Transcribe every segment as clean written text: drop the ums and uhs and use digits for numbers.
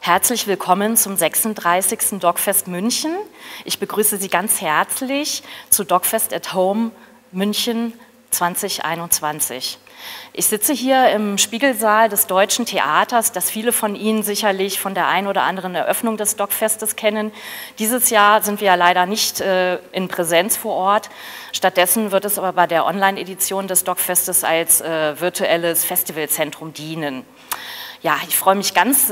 Herzlich willkommen zum 36. DOK.fest München. Ich begrüße Sie ganz herzlich zu DOK.fest at Home München 2021. Ich sitze hier im Spiegelsaal des Deutschen Theaters, das viele von Ihnen sicherlich von der einen oder anderen Eröffnung des DOK.festes kennen. Dieses Jahr sind wir ja leider nicht in Präsenz vor Ort. Stattdessen wird es aber bei der Online-Edition des DOK.festes als virtuelles Festivalzentrum dienen. Ja, ich freue mich ganz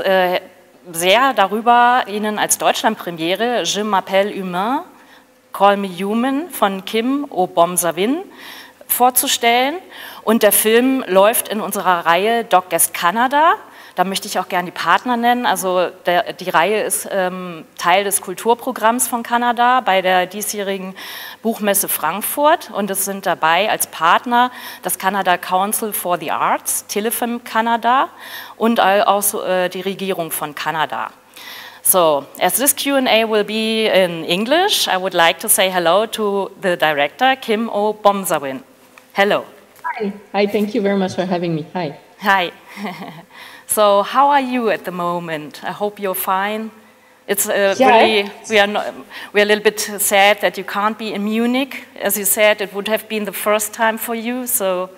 sehr darüber, Ihnen als Deutschlandpremiere Je m'appelle HUMAIN, Call Me Human von Kim Obomsawin vorzustellen. Und der Film läuft in unserer Reihe DOK.fest Kanada. Da möchte ich auch gerne die Partner nennen. Also die Reihe ist Teil des Kulturprogramms von Kanada bei der diesjährigen Buchmesse Frankfurt. Und es sind dabei als Partner das Canada Council for the Arts, Telefilm Kanada und auch die Regierung von Kanada. So, as this Q&A will be in English, I would like to say hello to the director, Kim Obomsawin. Hello. Hi. Hi, thank you very much for having me. Hi. Hi. So, how are you at the moment? I hope you're fine. It's really, we are a little bit sad that you can't be in Munich. As you said, it would have been the first time for you, so.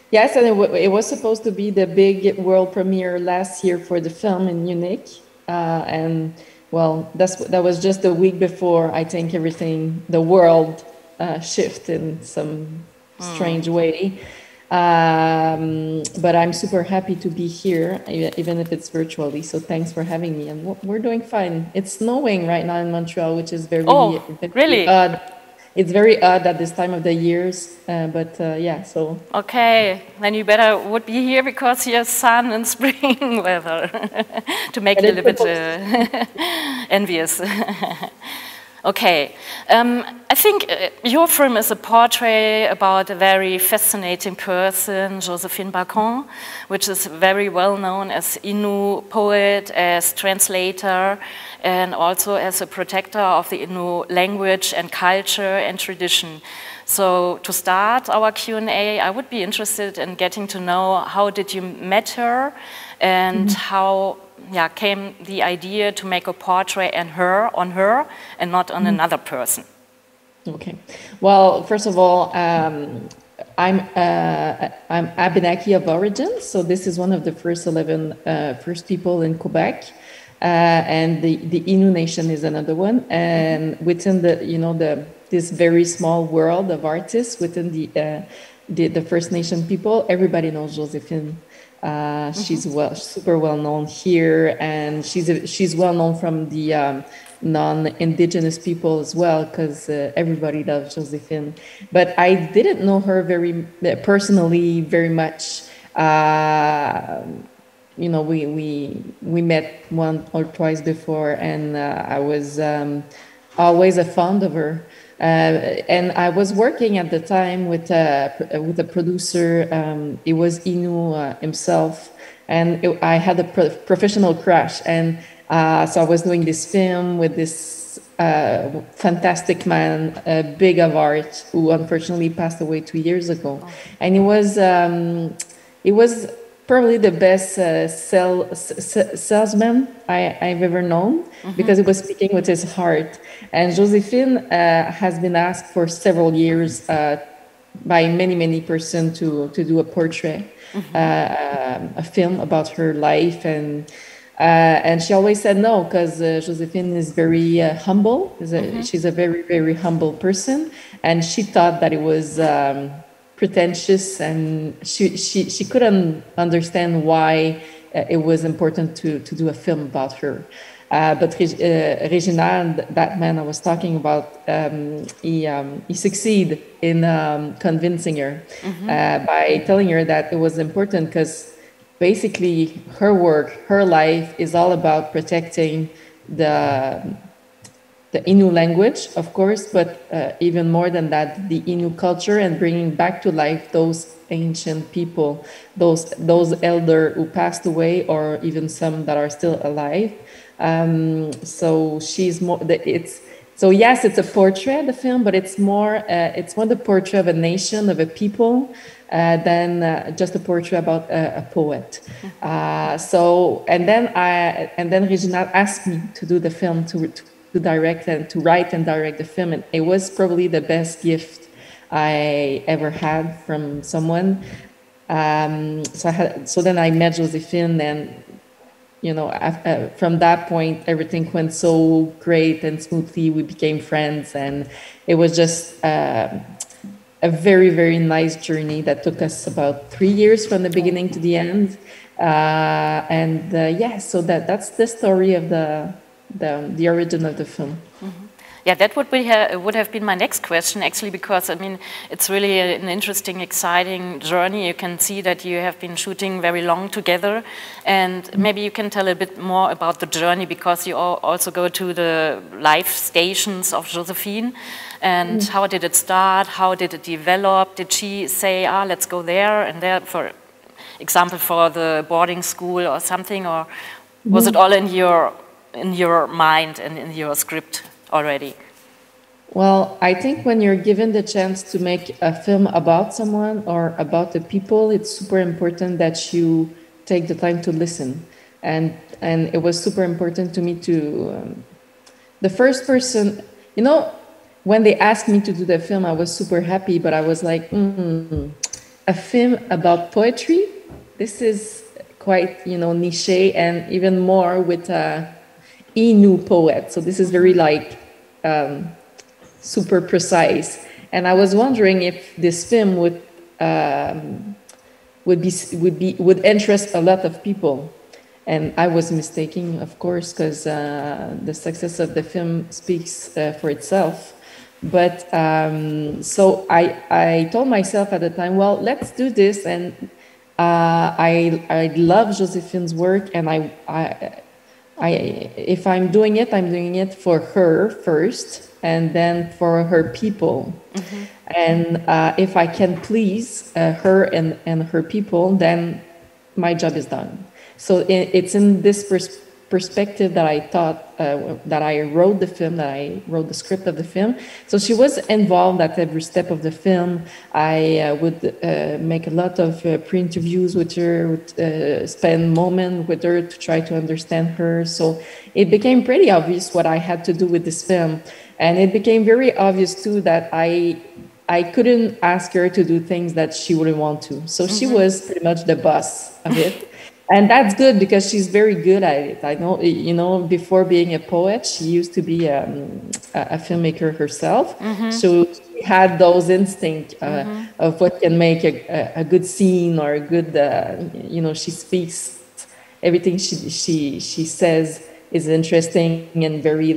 Yes, and it was supposed to be the big world premiere last year for the film in Munich. And well, that was just a week before, I think everything, the world shifted in some strange way. But I'm super happy to be here, even if it's virtually. So thanks for having me. And we're doing fine. It's snowing right now in Montreal, which is very, really odd. It's very odd at this time of the years, but yeah, so. Okay, then you would be here because you have sun and spring weather to make you a little bit envious. Okay, I think your film is a portrait about a very fascinating person, Joséphine Bacon, which is very well known as Innu poet, as translator, and also as a protector of the Innu language and culture and tradition. So to start our Q&A, I would be interested in getting to know how did you met her and how came the idea to make a portrait on her and not on another person? Okay. Well, first of all, I'm Abenaki of origin, so this is one of the first 11 First People in Quebec, and the Innu Nation is another one. And within this very small world of artists within the First Nation people, everybody knows Joséphine. She's super well known here, and she's well known from the non-indigenous people as well, because everybody loves Joséphine. But I didn't know her very personally very much. We met one or twice before, and I was always a fond of her. And I was working at the time with a producer. It was Innu himself, and I had a professional crush. And so I was doing this film with this fantastic man, big of art, who unfortunately passed away 2 years ago. And it was probably the best salesman I've ever known, because he was speaking with his heart. And Joséphine has been asked for several years by many persons to do a portrait, a film about her life, and she always said no, because Joséphine is very humble. She's a very humble person, and she thought that it was pretentious, and she couldn't understand why it was important to do a film about her. But Reginald, that man I was talking about, he succeeded in convincing her by telling her that it was important, because basically her work, her life is all about protecting the Innu language, of course, but even more than that, the Innu culture, and bringing back to life those ancient people, those elders who passed away, or even some that are still alive. So she's more. It's So yes, it's a portrait, the film, but it's more the portrait of a nation, of a people, than just a portrait about a poet. And then Regina asked me to do the film, to direct and to write and direct the film, and it was probably the best gift I ever had from someone. So then I met Joséphine, and from that point, everything went so great and smoothly. We became friends, and it was just a very, very nice journey that took us about 3 years from the beginning to the end. So that's the story of the origin of the film. Mm-hmm. Yeah, that would have been my next question, actually, because I mean, it's really an interesting, exciting journey. You can see that you have been shooting very long together, and maybe you can tell a bit more about the journey, because you also go to the life stations of Joséphine. And how did it start? How did it develop? Did she say, let's go there and there, for example, for the boarding school or something, or was it all in your mind and in your script already? Well, I think when you're given the chance to make a film about someone or about the people, it's super important that you take the time to listen. And it was super important to me to the first person, when they asked me to do the film, I was super happy, but I was like, a film about poetry? This is quite, niche, and even more with Innu poet. So this is very super precise. And I was wondering if this film would interest a lot of people. And I was mistaken, of course, because the success of the film speaks for itself. But so I told myself at the time, well, let's do this. And I love Joséphine's work, and if I'm doing it for her first, and then for her people. Mm-hmm. And if I can please her and her people, then my job is done. So it's in this perspective that I thought, that I wrote the film, that I wrote the script of the film. So she was involved at every step of the film. I would make a lot of pre-interviews with her, would spend moments with her to try to understand her. So it became pretty obvious what I had to do with this film. And it became very obvious too that I couldn't ask her to do things that she wouldn't want to. So she was pretty much the boss of it. And that's good, because she's very good at it. I know, before being a poet, she used to be a filmmaker herself. So she had those instincts of what can make a good scene or a good, she speaks, everything she says is interesting and very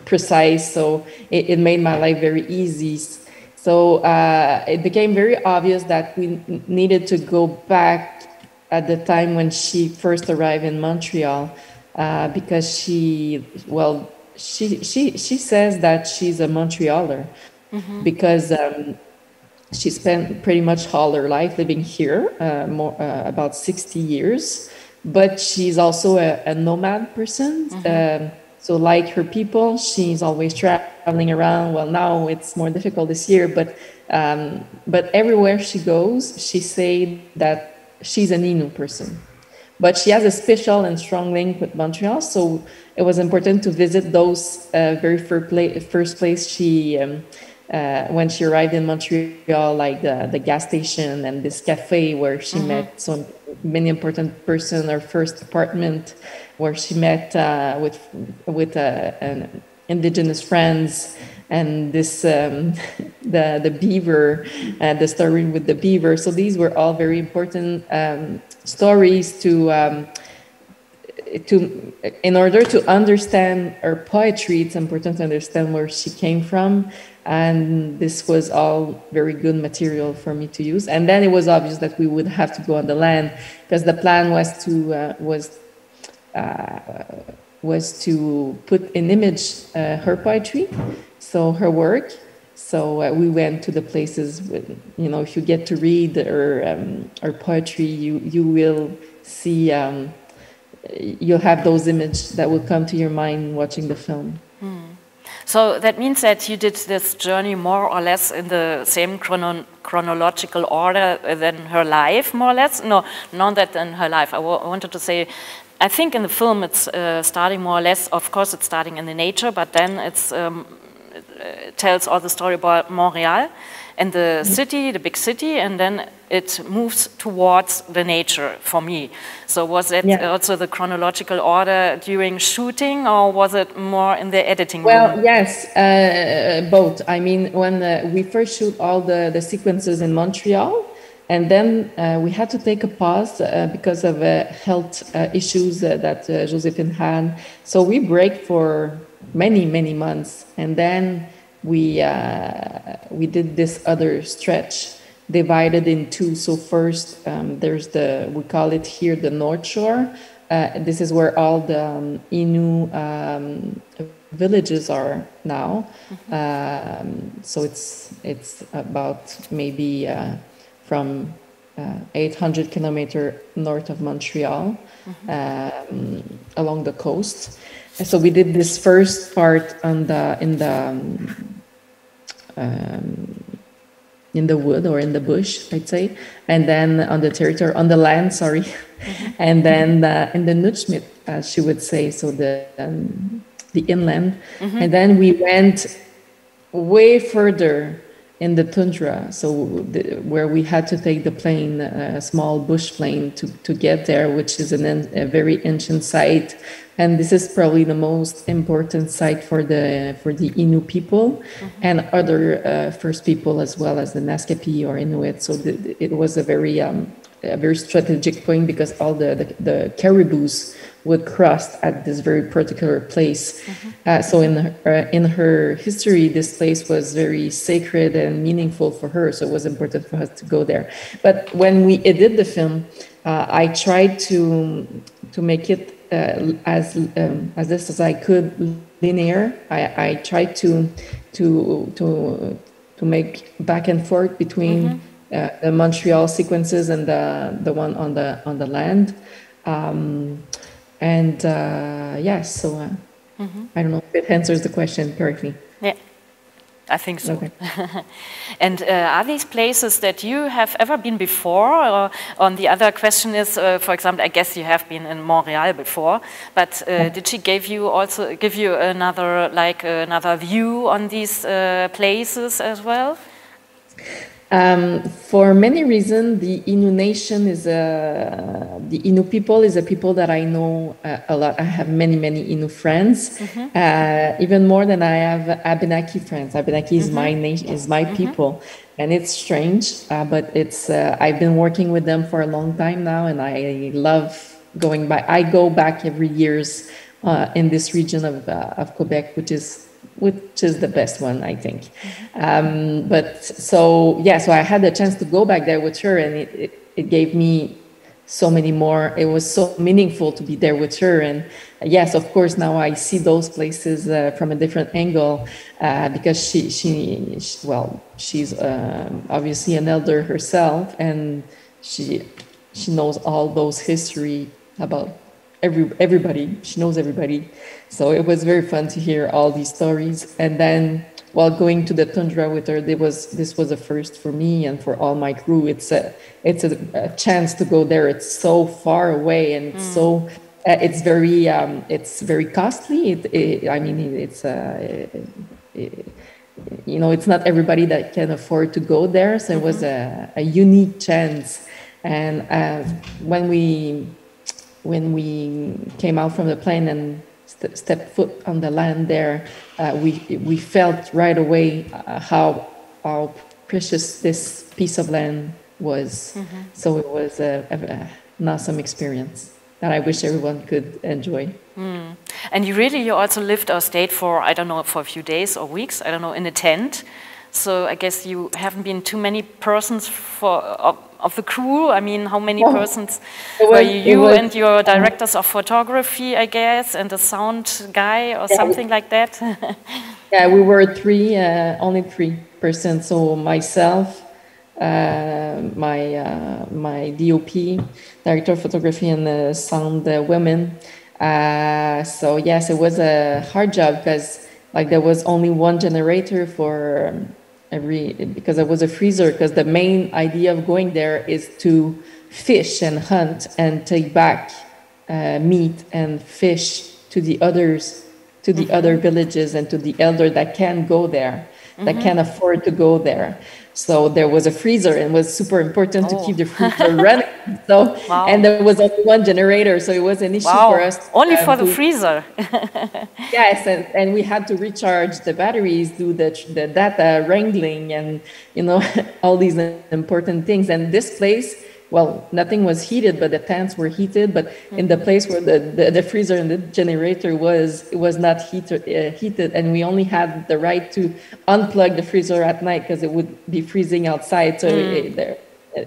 precise. So it made my life very easy. So it became very obvious that we needed to go back at the time when she first arrived in Montreal, because she says that she's a Montrealer, because she spent pretty much all her life living here, about 60 years, but she's also a nomad person. So like her people, she's always traveling around. Well, now it's more difficult this year, but everywhere she goes, she said that she's an Innu person. But she has a special and strong link with Montreal, so it was important to visit those very first place she, when she arrived in Montreal, like the gas station and this cafe where she met so many important persons, her first apartment where she met with an indigenous friends, and this the beaver, the story with the beaver. So these were all very important stories in order to understand her poetry. It's important to understand where she came from, and this was all very good material for me to use. And then it was obvious that we would have to go on the land, because the plan was to put in image her poetry, so her work. So we went to the places with, if you get to read her poetry, you will see, you'll have those images that will come to your mind watching the film. So that means that you did this journey more or less in the same chronological order than her life, more or less? No, not that in her life. I wanted to say, I think in the film it's starting more or less, of course it's starting in the nature, but then it tells all the story about Montreal and the city, the big city, and then it moves towards the nature for me. So was that also the chronological order during shooting, or was it more in the editing room? Well, yes, both. I mean, when we first shoot all the sequences in Montreal, and then we had to take a pause because of health issues that Joséphine had. So we break for many months, and then we did this other stretch divided in two. So first there's we call it here the North Shore. This is where all the Innu villages are now. So it's about maybe from 800 kilometers north of Montreal, along the coast. And so we did this first part in the wood or in the bush, I'd say, and then on the territory, on the land, sorry, and then in the Nutschmidt, as she would say, so the inland, and then we went way further in the tundra, so where we had to take the plane, a small bush plane, to get there, which is a very ancient site, and this is probably the most important site for the Innu people and other First people, as well as the Naskapi or Inuit. So it was a very strategic point, because all the caribous would cross at this very particular place. So in her history, this place was very sacred and meaningful for her. So it was important for us to go there. But when we edit the film, I tried to make it as this as I could linear. I tried to make back and forth between the Montreal sequences and the one on the land. Yes, so I don't know if it answers the question correctly. Yeah, I think so. Okay. And are these places that you have ever been before? Or on the other question is, for example, I guess you have been in Montreal before, but did she give you another view on these places as well? For many reasons, the Innu nation the Innu people is a people that I know a lot. I have many Innu friends, even more than I have Abenaki friends. Abenaki is my nation, is my people, and it's strange, but it's. I've been working with them for a long time now, and I love going back. I go back every years in this region of Quebec, which is the best one, I think. But so I had the chance to go back there with her, and it gave me so many more. It was so meaningful to be there with her. And yes, of course, now I see those places from a different angle, because she's obviously an elder herself, and she knows all those history about everybody. She knows everybody. So it was very fun to hear all these stories. And then while going to the tundra with her, this was a first for me and for all my crew. It's a chance to go there. It's so far away, and it's it's very costly. It's not everybody that can afford to go there. So it was a unique chance. And when we came out from the plane and stepped foot on the land there, we felt right away how precious this piece of land was. So it was an awesome experience that I wish everyone could enjoy. And you also lived or stayed for, I don't know, for a few days or weeks, I don't know, in a tent. So I guess you haven't been too many persons of the crew. I mean, how many persons were you and your directors of photography, I guess, and the sound guy or something like that? Yeah, we were only 3 persons. So myself, my DOP, director of photography, and sound women. So yes, it was a hard job, because Like there was only one generator for because there was a freezer, because the main idea of going there is to fish and hunt and take back meat and fish to the others, to the other villages and to the elder that can go there, that can afford to go there. So there was a freezer, and it was super important to keep the freezer running. So, and there was only one generator, so it was an issue for us. Only for the freezer. Yes, and we had to recharge the batteries, do the data wrangling, and all these important things. And this place, well, nothing was heated, but the tents were heated. But in the place where the freezer and the generator was, it was not heated, and we only had the right to unplug the freezer at night because it would be freezing outside. So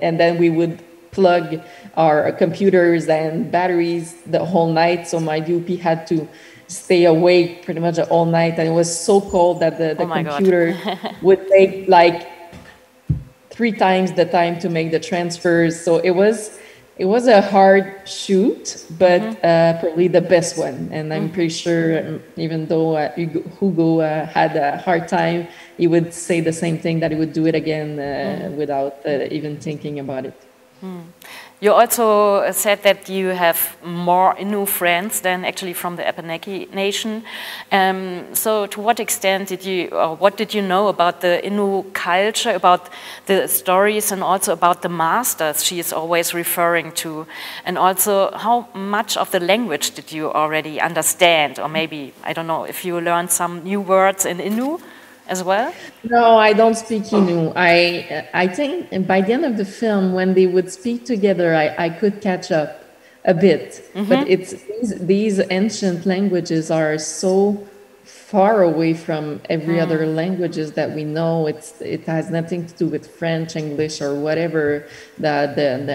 and then we would plug our computers and batteries the whole night. So my DOP had to stay awake pretty much all night, and it was so cold that the computer would take like 3 times the time to make the transfers. So it was a hard shoot, but probably the best one. And I'm pretty sure, even though Hugo had a hard time, he would say the same thing, that he would do it again without even thinking about it. You also said that you have more Innu friends than actually from the Abenaki nation. So to what extent did you, or what did you know about the Innu culture, about the stories, and also about the masters she is always referring to? And also, how much of the language did you already understand? Or maybe, I don't know, if you learned some new words in Innu as well? No, I don't speak Innu. I think by the end of the film, when they would speak together, I could catch up a bit. But it's these ancient languages are so far away from every other languages that we know. It has nothing to do with French, English, or whatever. The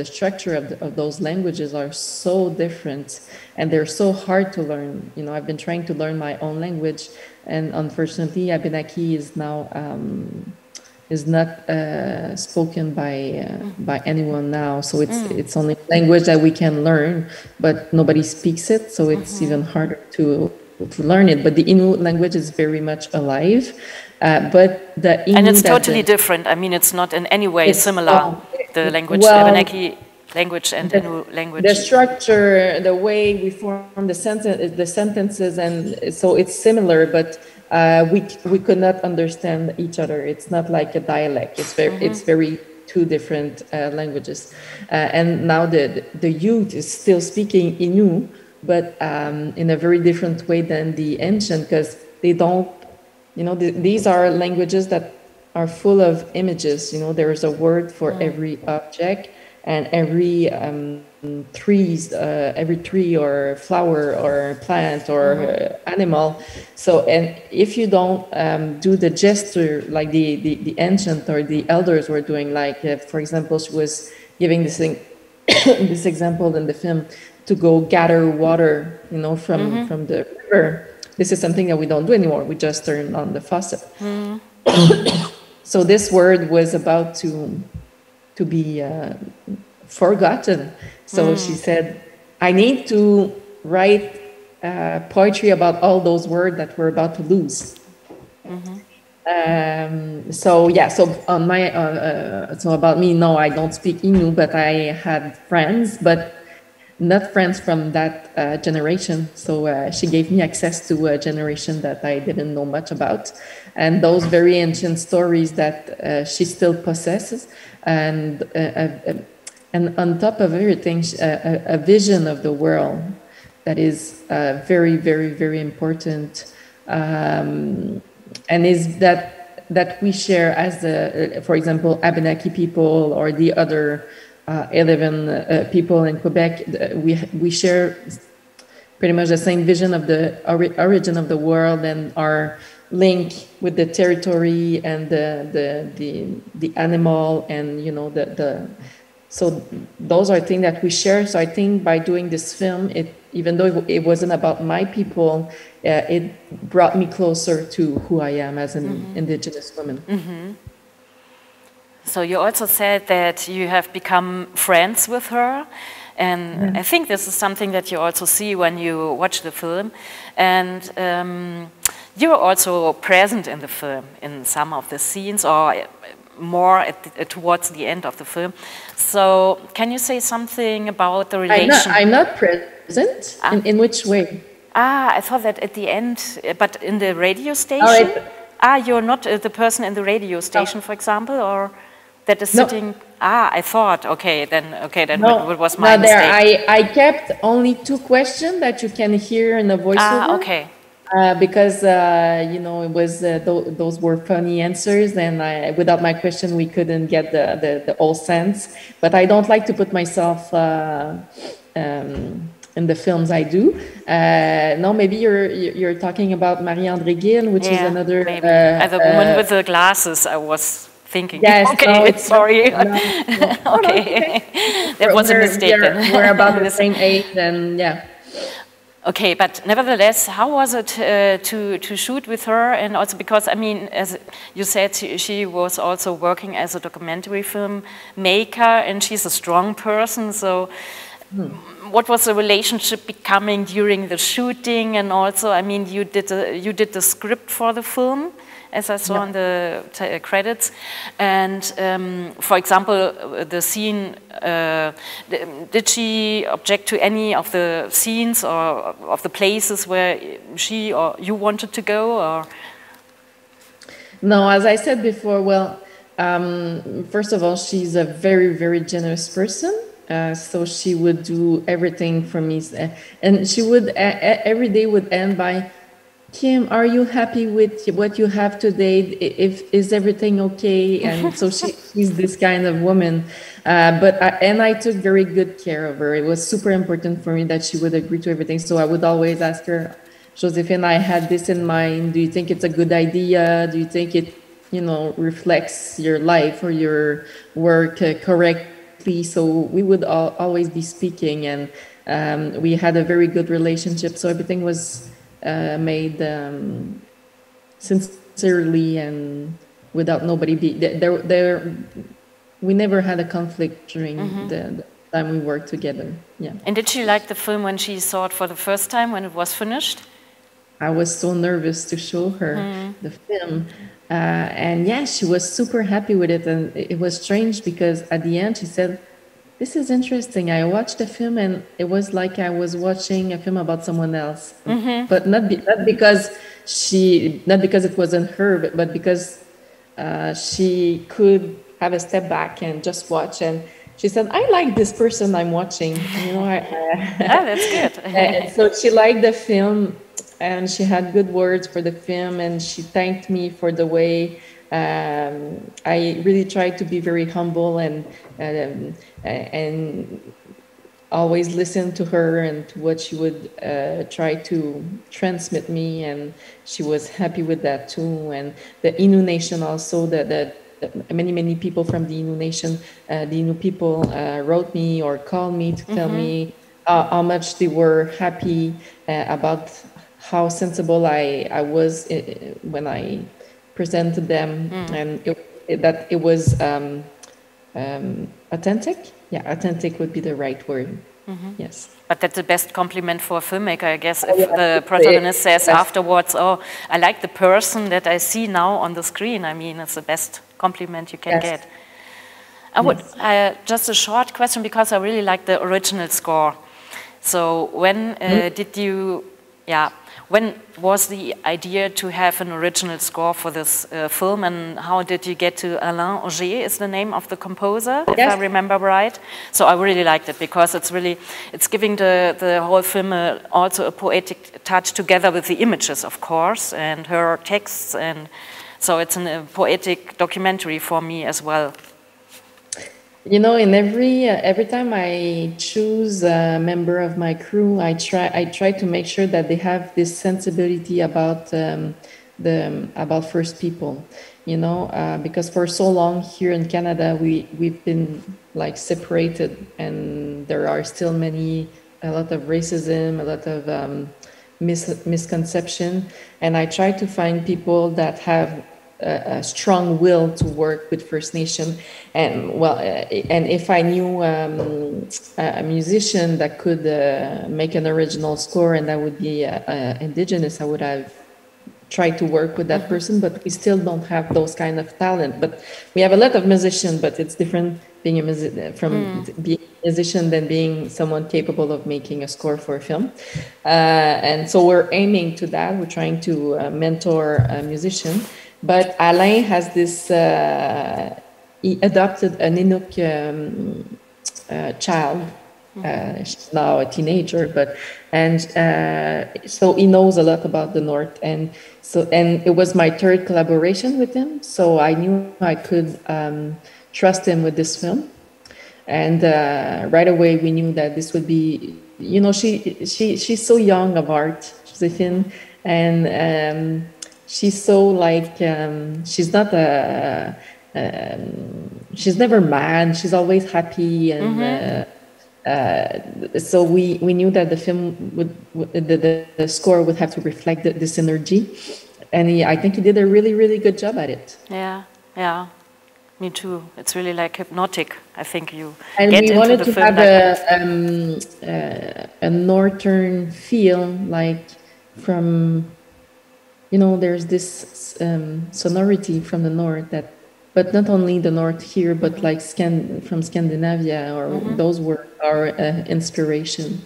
structure of those languages are so different, and they're so hard to learn. I've been trying to learn my own language, and unfortunately, Abenaki is now is not spoken by anyone now. So it's only language that we can learn, but nobody speaks it. So it's even harder to learn it. But the Innu language is very much alive. But the Innu, and it's totally different. I mean, it's not in any way similar. The language, Abenaki language and Innu language. The structure, the way we form the sentences, and so it's similar, but we could not understand each other. It's not like a dialect. It's very two different languages. And now the youth is still speaking Innu, but in a very different way than the ancient, because they don't, these are languages that are full of images. There is a word for every object, and every tree or flower or plant or animal. So, and if you don't do the gesture like the ancient or the elders were doing, like for example, she was giving this thing, this example in the film, to go gather water, from the river. This is something that we don't do anymore. We just turn on the faucet. So this word was about to be forgotten. So she said, I need to write poetry about all those words that we're about to lose. So on my so about me, no, I don't speak Innu, but I had friends, but not friends from that generation. So she gave me access to a generation that I didn't know much about, and those very ancient stories that she still possesses, and on top of everything, a vision of the world that is very, very, very important, and is that we share as for example, Abenaki people or the other 11 people in Quebec. We share pretty much the same vision of the origin of the world, and our link with the territory and the animal, and so those are things that we share. So I think by doing this film, even though it wasn't about my people, it brought me closer to who I am as an Indigenous woman. So you also said that you have become friends with her. And I think this is something that you also see when you watch the film. And you're also present in the film in some of the scenes, or more towards the end of the film. So can you say something about the relation? I'm not present. In which way? I thought that at the end, but in the radio station? You're not the person in the radio station, for example, or that is sitting? I thought, okay, then what was my mistake? I kept only 2 questions that you can hear in the voiceover. Okay. Because you know, it was those were funny answers, and without my question we couldn't get the whole sense. But I don't like to put myself in the films I do. No, maybe you're talking about Marie-Andrée-Guin, which is another the woman with the glasses. I was thinking. Yes. Okay. No, sorry. No. Okay. That was a mistake. We're about the same age, and yeah. Okay, but nevertheless, how was it to shoot with her? And also because, I mean, as you said, she was also working as a documentary film maker, and she's a strong person. So what was the relationship becoming during the shooting? And also, I mean, you did the script for the film, as I saw in the credits. And for example, the scene, did she object to any of the scenes or of the places where she or you wanted to go? Or? No, as I said before, well, first of all, she's a very, very generous person. So she would do everything for me. And she would, every day would end by, Kim, are you happy with what you have today? Is everything okay? And so she's this kind of woman. And I took very good care of her. It was super important for me that she would agree to everything. So I would always ask her, Joséphine, I had this in mind. Do you think it's a good idea? Do you think it, you know, reflects your life or your work correctly? So we would always be speaking, and we had a very good relationship. So everything was made sincerely and without nobody there. We never had a conflict during the time we worked together. Yeah. And did she like the film when she saw it for the first time, when it was finished? I was so nervous to show her the film, and yeah, she was super happy with it. And it was strange because at the end she said, "This is interesting. I watched the film and it was like I was watching a film about someone else." But not because it wasn't her, but because she could have a step back and just watch. And she said, "I like this person I'm watching." You know, that's good. And so she liked the film, and she had good words for the film, and she thanked me for the way. I really tried to be very humble and always listen to her and to what she would try to transmit me, and she was happy with that too. And the Innu Nation also, the many people from the Innu Nation, the Innu people wrote me or called me to tell me how much they were happy about how sensible I was when I presented them, and that it was authentic. Yeah, authentic would be the right word. Yes. But that's the best compliment for a filmmaker, I guess, if the protagonist says afterwards, "Oh, I like the person that I see now on the screen." I mean, it's the best compliment you can get. I would just a short question, because I really like the original score. So when did you? Yeah. When was the idea to have an original score for this film, and how did you get to Alain Auger is the name of the composer, if I remember right? So I really liked it because it's giving the whole film also a poetic touch together with the images, of course, and her texts, and so it's a poetic documentary for me as well. You know, in every time I choose a member of my crew, I try to make sure that they have this sensibility about about First People. You know, because for so long here in Canada, we've been like separated, and there are still a lot of racism, a lot of misconception, and I try to find people that have a strong will to work with First Nation, and well, and if I knew a musician that could make an original score and that would be indigenous, I would have tried to work with that person. But we still don't have those kind of talent. But we have a lot of musicians, but it's different being being a musician than being someone capable of making a score for a film. And so we're aiming to that. We're trying to mentor a musician. But Alain has this, he adopted an Innu child. She's now a teenager, so he knows a lot about the North, and it was my third collaboration with him. So I knew I could trust him with this film, and right away we knew that this would be, you know, she's so young of heart, Joséphine, and she's so like she's not she's never mad. She's always happy, and so we knew that the film the score would have to reflect this energy, and I think he did a really, really good job at it. Yeah, yeah, me too. It's really like hypnotic. I think you and get we into wanted the to film have a northern feel, like from, you know, there's this sonority from the north that. But not only the North here, but like from Scandinavia, or those were our inspiration.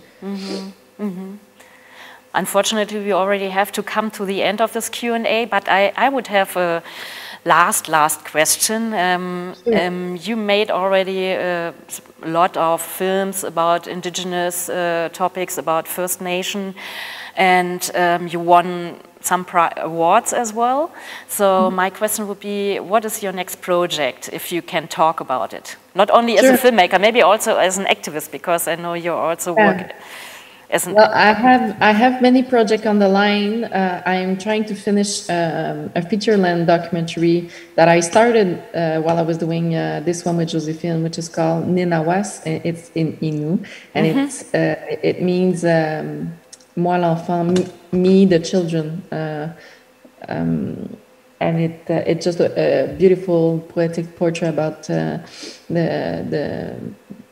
Unfortunately, we already have to come to the end of this Q&A, but I would have a last question. Sure. You made already a lot of films about indigenous topics, about First Nation, and you won some awards as well. So my question would be, what is your next project, if you can talk about it? Not only as a filmmaker, maybe also as an activist, because I know you also work as an... Well, I have many projects on the line. I'm trying to finish a feature-length documentary that I started while I was doing this one with Josephine, which is called Ninawas. It's in Innu, and it means moi l'enfant, me the children, and it's just a beautiful poetic portrait about the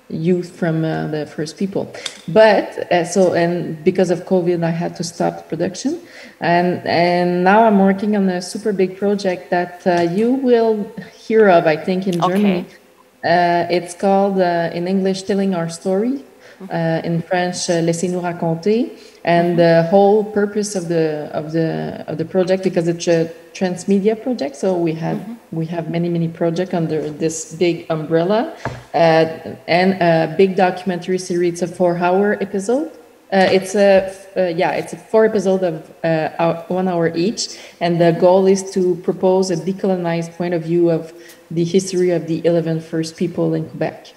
youth from the First People. But and because of COVID, I had to stop production, and now I'm working on a super big project that you will hear of, I think, in Germany. It's called in English "Telling Our Story," in French "Laissez-nous raconter." And the whole purpose of the project, because it's a transmedia project, so we have many projects under this big umbrella, and a big documentary series. It's a 4-hour episode. It's a 4 episodes of 1 hour each, and the goal is to propose a decolonized point of view of the history of the 11 First People in Quebec.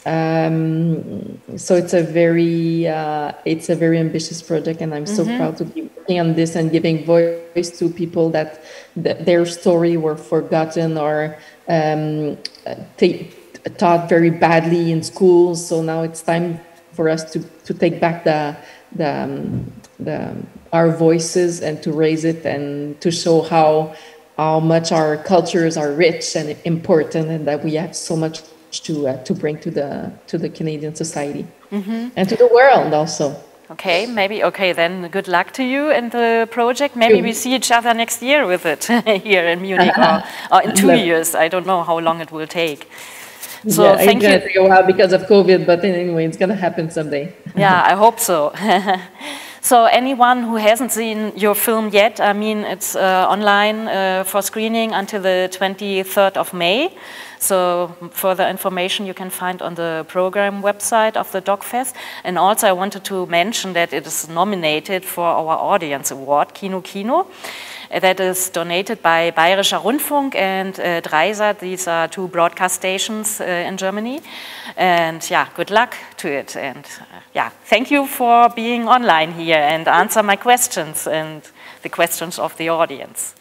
So it's a very ambitious project, and I'm so proud to be working on this and giving voice to people that their story were forgotten or taught very badly in schools. So now it's time for us to take back our voices and to raise it and to show how much our cultures are rich and important, and that we have so much to bring to the Canadian society and to the world also. Okay, then good luck to you and the project. Maybe we see each other next year with it here in Munich, or in 2 years. I don't know how long it will take. So thank you. It's going to take a while because of COVID, but anyway, it's going to happen someday. Yeah, I hope so. So anyone who hasn't seen your film yet, I mean, it's online for screening until the 23rd of May. So further information you can find on the program website of the DOK.fest. And also I wanted to mention that it is nominated for our Audience Award, Kino, that is donated by Bayerischer Rundfunk and Dreisat. These are 2 broadcast stations in Germany. And yeah, good luck to it. And yeah, thank you for being online here and answer my questions and the questions of the audience.